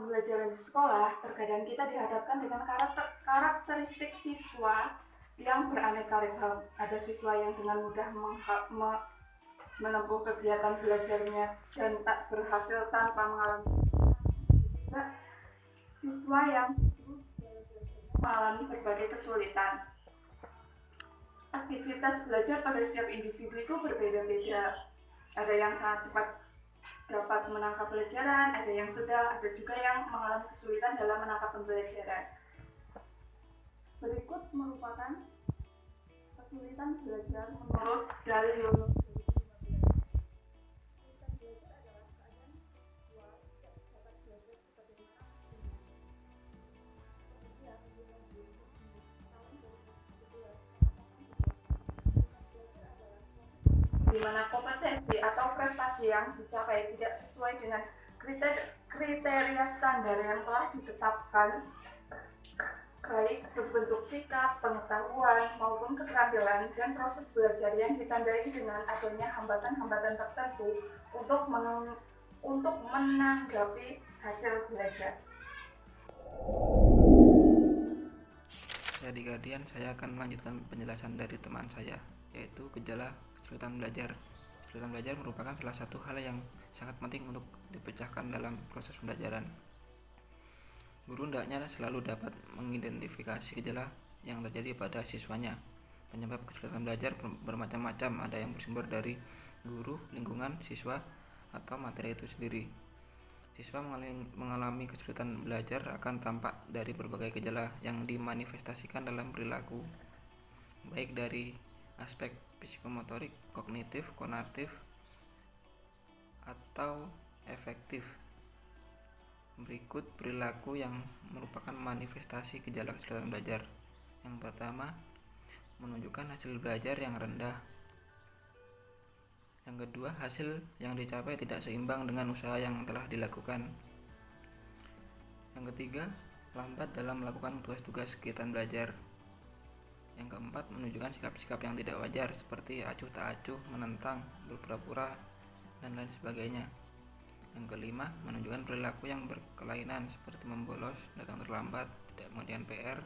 pembelajaran di sekolah, terkadang kita dihadapkan dengan karakteristik siswa yang beraneka ragam. Ada siswa yang dengan mudah menempuh kegiatan belajarnya dan tak berhasil tanpa mengalami siswa yang mengalami berbagai kesulitan. Aktivitas belajar pada setiap individu itu berbeda-beda. Ada yang sangat cepat dapat menangkap pelajaran, ada yang sedang, ada juga yang mengalami kesulitan dalam menangkap pembelajaran. Berikut merupakan kesulitan belajar menurut dalil Yunus. Di mana kompetensi atau prestasi yang dicapai tidak sesuai dengan kriteria standar yang telah ditetapkan, baik berbentuk sikap, pengetahuan, maupun keterampilan, dan proses belajar yang ditandai dengan adanya hambatan-hambatan tertentu untuk menanggapi hasil belajar. Jadi Guardian, saya akan melanjutkan penjelasan dari teman saya, yaitu gejala kesulitan belajar. Kesulitan belajar merupakan salah satu hal yang sangat penting untuk dipecahkan dalam proses pembelajaran. Guru hendaknya selalu dapat mengidentifikasi gejala yang terjadi pada siswanya. Penyebab kesulitan belajar bermacam-macam, ada yang bersumber dari guru, lingkungan, siswa, atau materi itu sendiri. Siswa mengalami kesulitan belajar akan tampak dari berbagai gejala yang dimanifestasikan dalam perilaku, baik dari aspek psikomotorik, kognitif, konatif, atau efektif. Berikut perilaku yang merupakan manifestasi gejala kesulitan belajar. Yang pertama, menunjukkan hasil belajar yang rendah. Yang kedua, hasil yang dicapai tidak seimbang dengan usaha yang telah dilakukan. Yang ketiga, lambat dalam melakukan tugas-tugas kegiatan belajar. Yang keempat, menunjukkan sikap-sikap yang tidak wajar seperti acuh tak acuh, menentang, berpura-pura, dan lain sebagainya. Yang kelima, menunjukkan perilaku yang berkelainan seperti membolos, datang terlambat, tidak mengerjakan PR,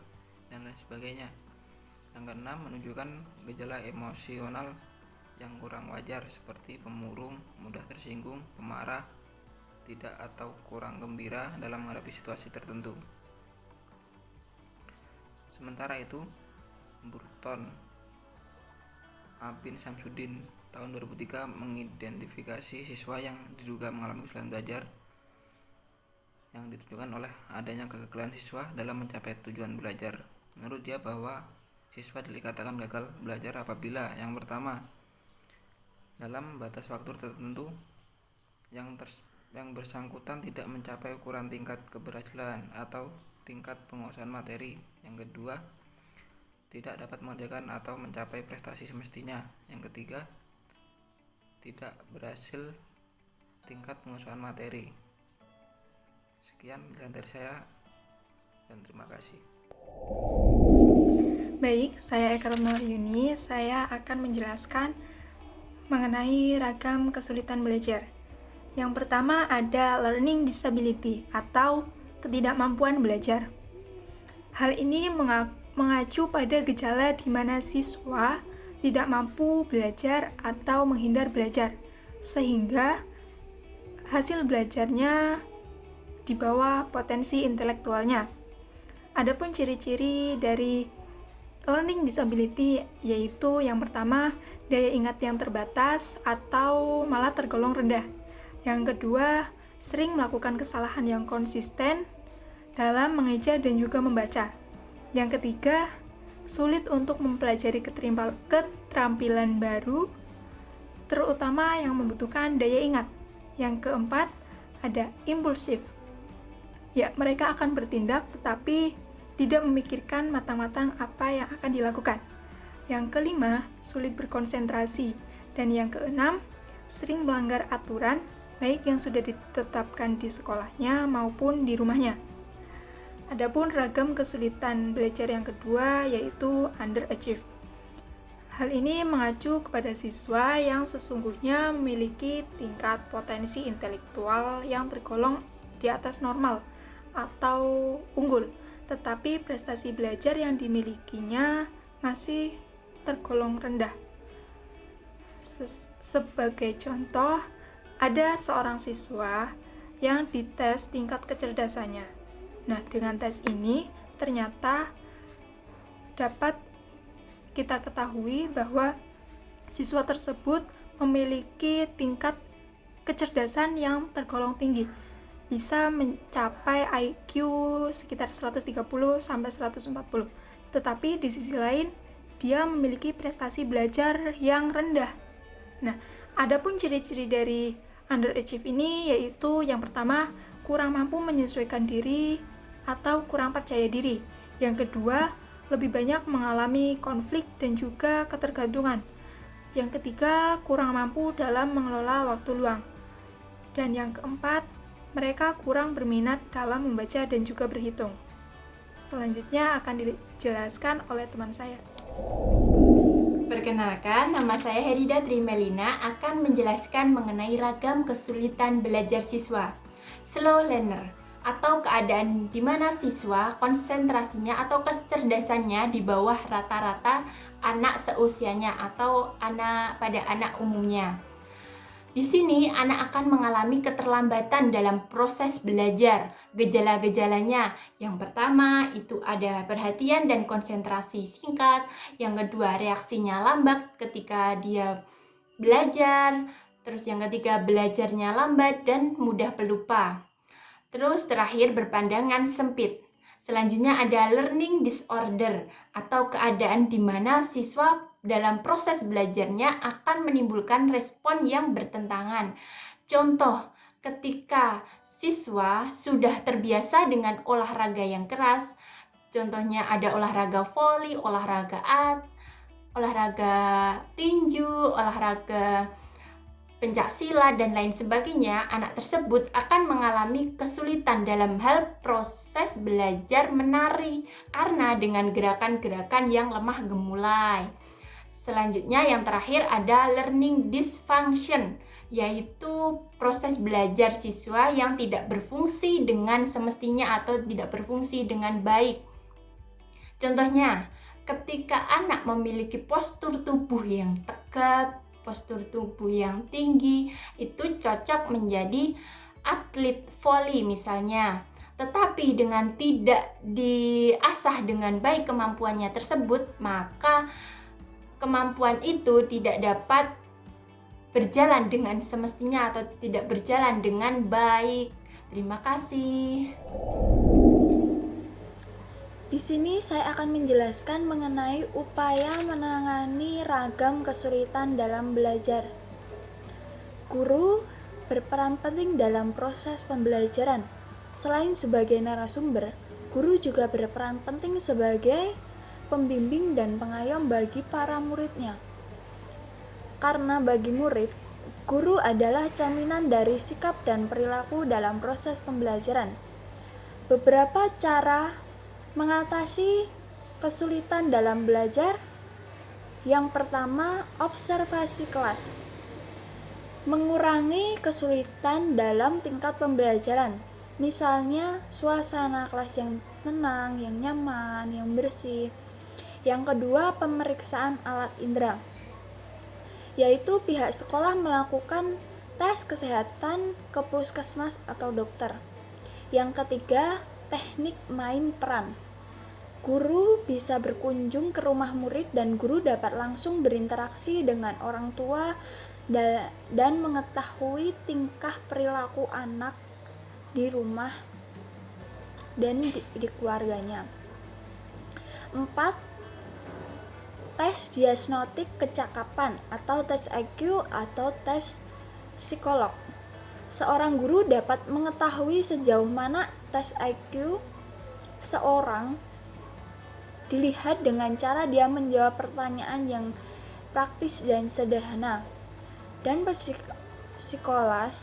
dan lain sebagainya. Yang keenam, menunjukkan gejala emosional yang kurang wajar seperti pemurung, mudah tersinggung, pemarah, tidak atau kurang gembira dalam menghadapi situasi tertentu. Sementara itu, Burton Abin Samsudin tahun 2003 mengidentifikasi siswa yang diduga mengalami kesulitan belajar yang ditunjukkan oleh adanya kegagalan siswa dalam mencapai tujuan belajar. Menurut dia bahwa siswa dikatakan gagal belajar apabila yang pertama, dalam batas waktu tertentu yang bersangkutan tidak mencapai ukuran tingkat keberhasilan atau tingkat penguasaan materi. Yang kedua, tidak dapat mengerjakan atau mencapai prestasi semestinya. Yang ketiga, tidak berhasil tingkat penguasaan materi. Sekian dari saya dan terima kasih. Baik, saya Eka Yuni. Saya akan menjelaskan mengenai ragam kesulitan belajar. Yang pertama ada learning disability atau ketidakmampuan belajar. Hal ini mengacu pada gejala di mana siswa tidak mampu belajar atau menghindar belajar, sehingga hasil belajarnya di bawah potensi intelektualnya. Adapun ciri-ciri dari learning disability yaitu yang pertama, daya ingat yang terbatas atau malah tergolong rendah. Yang kedua, sering melakukan kesalahan yang konsisten dalam mengeja dan juga membaca. Yang ketiga, sulit untuk mempelajari keterampilan baru, terutama yang membutuhkan daya ingat. Yang keempat, ada impulsif. Ya, mereka akan bertindak tetapi tidak memikirkan matang-matang apa yang akan dilakukan. Yang kelima, sulit berkonsentrasi. Dan yang keenam, sering melanggar aturan, baik yang sudah ditetapkan di sekolahnya maupun di rumahnya. Adapun ragam kesulitan belajar yang kedua yaitu underachieve. Hal ini mengacu kepada siswa yang sesungguhnya memiliki tingkat potensi intelektual yang tergolong di atas normal atau unggul, tetapi prestasi belajar yang dimilikinya masih tergolong rendah. Sebagai contoh, ada seorang siswa yang dites tingkat kecerdasannya. Nah, dengan tes ini ternyata dapat kita ketahui bahwa siswa tersebut memiliki tingkat kecerdasan yang tergolong tinggi, bisa mencapai IQ sekitar 130 sampai 140. Tetapi di sisi lain, dia memiliki prestasi belajar yang rendah. Nah, adapun ciri-ciri dari underachieve ini yaitu yang pertama, kurang mampu menyesuaikan diri atau kurang percaya diri. Yang kedua, lebih banyak mengalami konflik dan juga ketergantungan. Yang ketiga, kurang mampu dalam mengelola waktu luang. Dan yang keempat, mereka kurang berminat dalam membaca dan juga berhitung. Selanjutnya akan dijelaskan oleh teman saya. Perkenalkan, nama saya Herida Trimelina akan menjelaskan mengenai ragam kesulitan belajar siswa. Slow learner atau keadaan di mana siswa konsentrasinya atau kecerdasannya di bawah rata-rata anak seusianya atau pada anak umumnya. Di sini anak akan mengalami keterlambatan dalam proses belajar. Gejala-gejalanya, yang pertama itu ada perhatian dan konsentrasi singkat, yang kedua reaksinya lambat ketika dia belajar, terus yang ketiga belajarnya lambat dan mudah pelupa. Terus terakhir berpandangan sempit. Selanjutnya ada learning disorder atau keadaan di mana siswa dalam proses belajarnya akan menimbulkan respon yang bertentangan. Contoh, ketika siswa sudah terbiasa dengan olahraga yang keras, contohnya ada olahraga voli, olahraga olahraga tinju, olahraga pencaksilat, dan lain sebagainya, anak tersebut akan mengalami kesulitan dalam hal proses belajar menari karena dengan gerakan-gerakan yang lemah gemulai. Selanjutnya yang terakhir ada learning dysfunction, yaitu proses belajar siswa yang tidak berfungsi dengan semestinya atau tidak berfungsi dengan baik. Contohnya, ketika anak memiliki postur tubuh yang tegap, postur tubuh yang tinggi, itu cocok menjadi atlet voli misalnya. Tetapi dengan tidak diasah dengan baik kemampuannya tersebut, maka kemampuan itu tidak dapat berjalan dengan semestinya atau tidak berjalan dengan baik. Terima kasih. Di sini saya akan menjelaskan mengenai upaya menangani ragam kesulitan dalam belajar. Guru berperan penting dalam proses pembelajaran. Selain sebagai narasumber, guru juga berperan penting sebagai pembimbing dan pengayom bagi para muridnya. Karena bagi murid, guru adalah cerminan dari sikap dan perilaku dalam proses pembelajaran. Beberapa cara mengatasi kesulitan dalam belajar. Yang pertama, observasi kelas. Mengurangi kesulitan dalam tingkat pembelajaran. Misalnya, suasana kelas yang tenang, yang nyaman, yang bersih. Yang kedua, pemeriksaan alat indera, yaitu pihak sekolah melakukan tes kesehatan ke puskesmas atau dokter. Yang ketiga, teknik main peran. Guru bisa berkunjung ke rumah murid dan guru dapat langsung berinteraksi dengan orang tua dan mengetahui tingkah perilaku anak di rumah dan di keluarganya. 4. Tes diagnostik kecakapan atau tes IQ atau tes psikolog. Seorang guru dapat mengetahui sejauh mana tes IQ seorang dilihat dengan cara dia menjawab pertanyaan yang praktis dan sederhana. Dan psikotes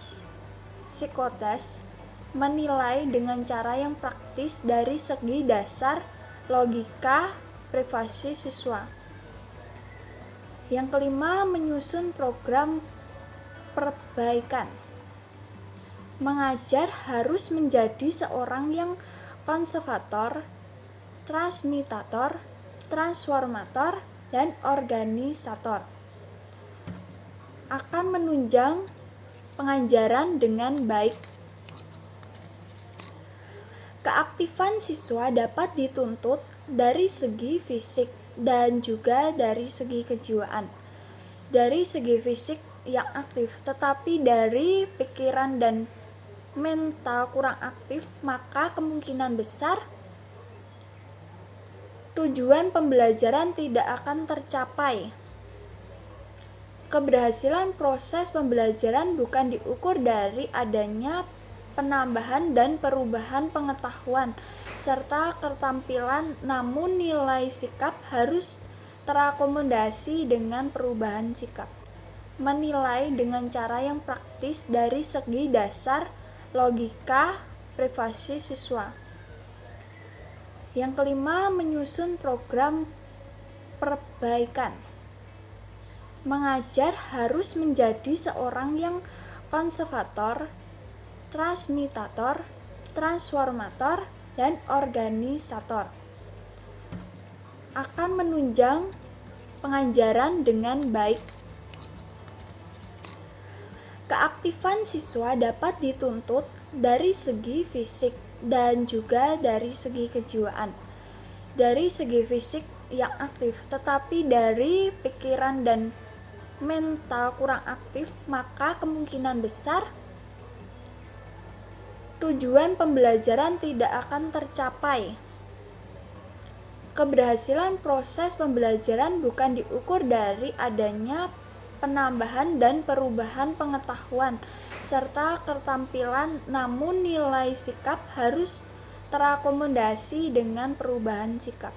menilai dengan cara yang praktis dari segi dasar logika privasi siswa. Yang kelima, menyusun program perbaikan. Mengajar harus menjadi seorang yang konservator, transmitator, transformator, dan organisator. Akan menunjang pengajaran dengan baik. Keaktifan siswa dapat dituntut dari segi fisik dan juga dari segi kejiwaan. Dari segi fisik yang aktif, tetapi dari pikiran dan mental kurang aktif, maka kemungkinan besar tujuan pembelajaran tidak akan tercapai. Keberhasilan proses pembelajaran bukan diukur dari adanya penambahan dan perubahan pengetahuan serta keterampilan, namun nilai sikap harus terakomodasi dengan perubahan sikap. Menilai dengan cara yang praktis dari segi dasar logika privasi siswa. Yang kelima, menyusun program perbaikan. Mengajar harus menjadi seorang yang konservator, transmitator, transformator, dan organisator. Akan menunjang pengajaran dengan baik. Keaktifan siswa dapat dituntut dari segi fisik dan juga dari segi kejiwaan. Dari segi fisik yang aktif, tetapi dari pikiran dan mental kurang aktif, maka kemungkinan besar tujuan pembelajaran tidak akan tercapai. Keberhasilan proses pembelajaran bukan diukur dari adanya penambahan dan perubahan pengetahuan serta keterampilan, namun nilai sikap harus terakomodasi dengan perubahan sikap.